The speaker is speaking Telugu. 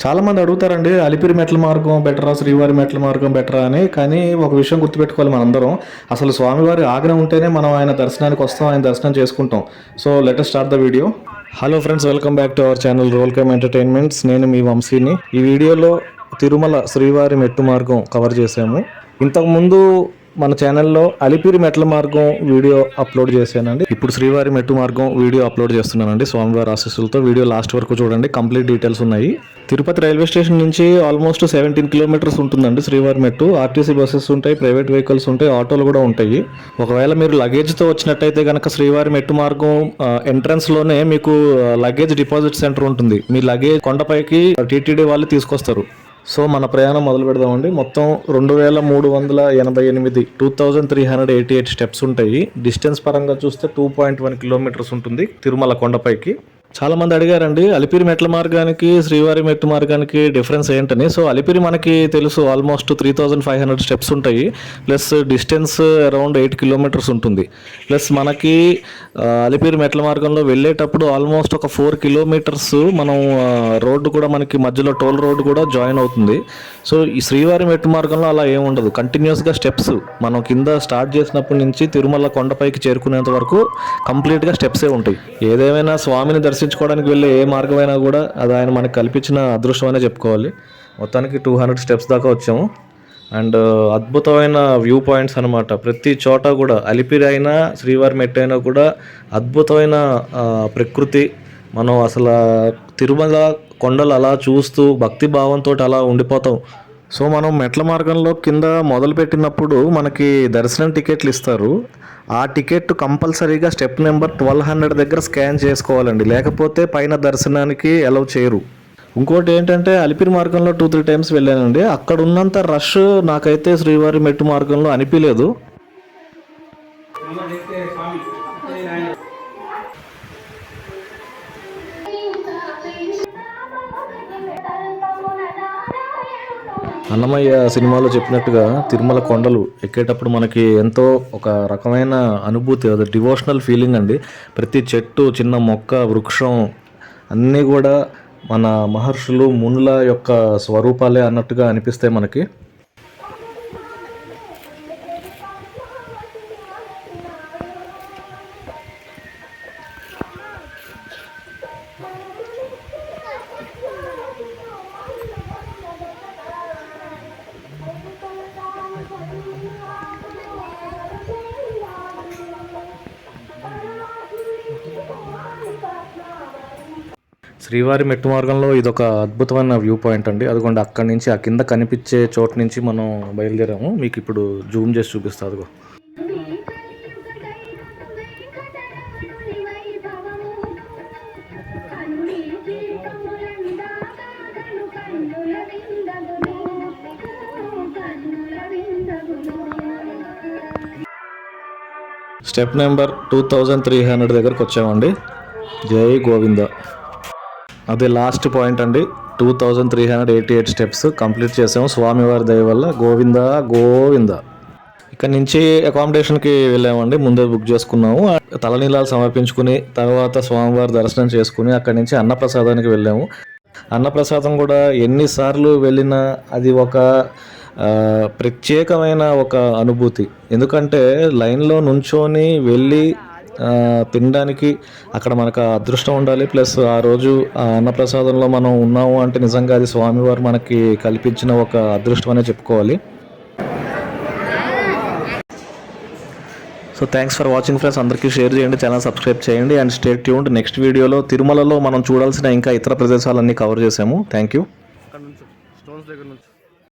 చాలామంది అడుగుతారండి అలిపిరి మెట్ల మార్గం బెటరా శ్రీవారి మెట్ల మార్గం బెటరా అని. కానీ ఒక విషయం గుర్తుపెట్టుకోవాలి మనందరం, అసలు స్వామివారి ఆజ్ఞ ఉంటేనే మనం ఆయన దర్శనానికి వస్తాం, ఆయన దర్శనం చేసుకుంటాం. So let us start the video. Hello friends, welcome back to our channel Roll Come Entertainments. నేను మీ వంశీని. ఈ వీడియోలో తిరుమల శ్రీవారి మెట్టు మార్గం కవర్ చేశాము. ఇంతకుముందు మన ఛానల్లో అలిపిరి మెట్ల మార్గం వీడియో అప్లోడ్ చేశానండి. ఇప్పుడు శ్రీవారి మెట్టు మార్గం వీడియో అప్లోడ్ చేస్తున్నానండి. స్వామివారి ఆశీస్సులతో వీడియో లాస్ట్ వరకు చూడండి, కంప్లీట్ డీటెయిల్స్ ఉన్నాయి. తిరుపతి రైల్వే స్టేషన్ నుంచి ఆల్మోస్ట్ 17 కిలోమీటర్స్ ఉంటుందండి శ్రీవారి మెట్టు. ఆర్టీసీ బస్సెస్ ఉంటాయి, ప్రైవేట్ వెహికల్స్ ఉంటాయి, ఆటోలు కూడా ఉంటాయి. ఒకవేళ మీరు లగేజ్తో వచ్చినట్టయితే కనుక శ్రీవారి మెట్టు మార్గం ఎంట్రన్స్లోనే మీకు లగేజ్ డిపాజిట్ సెంటర్ ఉంటుంది. మీ లగేజ్ కొండపైకి టీటీడీ వాళ్ళు తీసుకొస్తారు. సో మన ప్రయాణం మొదలు పెడదామండి. మొత్తం 2388 2388 స్టెప్స్ ఉంటాయి. డిస్టెన్స్ పరంగా చూస్తే 2.1 కిలోమీటర్స్ ఉంటుంది తిరుమల కొండపైకి. చాలా మంది అడిగారండి అలిపిరి మెట్ల మార్గానికి శ్రీవారి మెట్టు మార్గానికి డిఫరెన్స్ ఏంటని. సో అలిపిరి మనకి తెలుసు, ఆల్మోస్ట్ 3500 స్టెప్స్ ఉంటాయి, ప్లస్ డిస్టెన్స్ అరౌండ్ 8 కిలోమీటర్స్ ఉంటుంది. ప్లస్ మనకి అలిపిరి మెట్ల మార్గంలో వెళ్ళేటప్పుడు ఆల్మోస్ట్ ఒక 4 కిలోమీటర్స్ మనం రోడ్డు కూడా మనకి మధ్యలో టోల్ రోడ్డు కూడా జాయిన్ అవుతుంది. సో ఈ శ్రీవారి మెట్టు మార్గంలో అలా ఏముండదు, కంటిన్యూస్గా స్టెప్స్ మనం కింద స్టార్ట్ చేసినప్పటి నుంచి తిరుమల కొండపైకి చేరుకునేంత వరకు కంప్లీట్గా స్టెప్సే ఉంటాయి. ఏదేమైనా స్వామిని దర్శించుకోవడానికి వెళ్ళే ఏ మార్గమైనా కూడా అది ఆయన మనకు కల్పించిన అదృష్టం అనే చెప్పుకోవాలి. మొత్తానికి 200 స్టెప్స్ దాకా వచ్చాము. అండ్ అద్భుతమైన వ్యూ పాయింట్స్ అనమాట. ప్రతి చోట కూడా అలిపిరి అయినా శ్రీవారి మెట్టు అయినా కూడా అద్భుతమైన ప్రకృతి. మనం అసలు తిరుమల కొండలు అలా చూస్తూ భక్తి భావంతో అలా ఉండిపోతాం. సో మనం మెట్ల మార్గంలో కింద మొదలుపెట్టినప్పుడు మనకి దర్శనం టికెట్లు ఇస్తారు. ఆ టికెట్ కంపల్సరీగా స్టెప్ నెంబర్ 1200 దగ్గర స్కాన్ చేసుకోవాలండి, లేకపోతే పైన దర్శనానికి అలౌ చేయరు. ఇంకోటి ఏంటంటే అలిపిరి మార్గంలో 2-3 టైమ్స్ వెళ్ళానండి. అక్కడ ఉన్నంత రష్ నాకైతే శ్రీవారి మెట్టు మార్గంలో అనిపించలేదు. అన్నమయ్య సినిమాలో చెప్పినట్టుగా తిరుమల కొండలు ఎక్కేటప్పుడు మనకి ఎంతో ఒక రకమైన అనుభూతి, అది డివోషనల్ ఫీలింగ్ అండి. ప్రతి చెట్టు, చిన్న మొక్క, వృక్షం అన్నీ కూడా మన మహర్షులు మునుల యొక్క స్వరూపాలే అన్నట్టుగా అనిపిస్తాయి మనకి. శ్రీవారి మెట్టు మార్గంలో ఇదొక అద్భుతమైన వ్యూ పాయింట్ అండి. అదిగోండి అక్కడి నుంచి ఆ కింద కనిపించే చోటు నుంచి మనం బయలుదేరాము. మీకు ఇప్పుడు జూమ్ చేసి చూపిస్తా. అదిగో స్టెప్ నెంబర్ 2300 దగ్గరకు వచ్చామండి. జై గోవింద. అదే లాస్ట్ పాయింట్ అండి. 2388 స్టెప్స్ కంప్లీట్ చేసాము స్వామివారి దయ వల్ల. గోవింద గోవింద. ఇక్కడ నుంచి అకామిడేషన్కి వెళ్ళామండి. ముందే బుక్ చేసుకున్నాము. తలనీలాలు సమర్పించుకుని తర్వాత స్వామివారి దర్శనం చేసుకుని అక్కడి నుంచి అన్నప్రసాదానికి వెళ్ళాము. అన్నప్రసాదం కూడా ఎన్నిసార్లు వెళ్ళినా అది ఒక ప్రత్యేకమైన ఒక అనుభూతి. ఎందుకంటే లైన్లో నుంచొని వెళ్ళి తినడానికి అక్కడ మనకు అదృష్టం ఉండాలి. ప్లస్ ఆ రోజు ఆ అన్నప్రసాదంలో మనం ఉన్నాము అంటే నిజంగా అది స్వామివారు మనకి కల్పించిన ఒక అదృష్టం అనే చెప్పుకోవాలి. So thanks for watching friends. అందరికీ షేర్ చేయండి, ఛానల్ సబ్స్క్రైబ్ చేయండి అండ్ స్టే ట్యూన్డ్. నెక్స్ట్ వీడియోలో తిరుమలలో మనం చూడాల్సిన ఇంకా ఇతర ప్రదేశాలన్నీ కవర్ చేసాము. Thank you.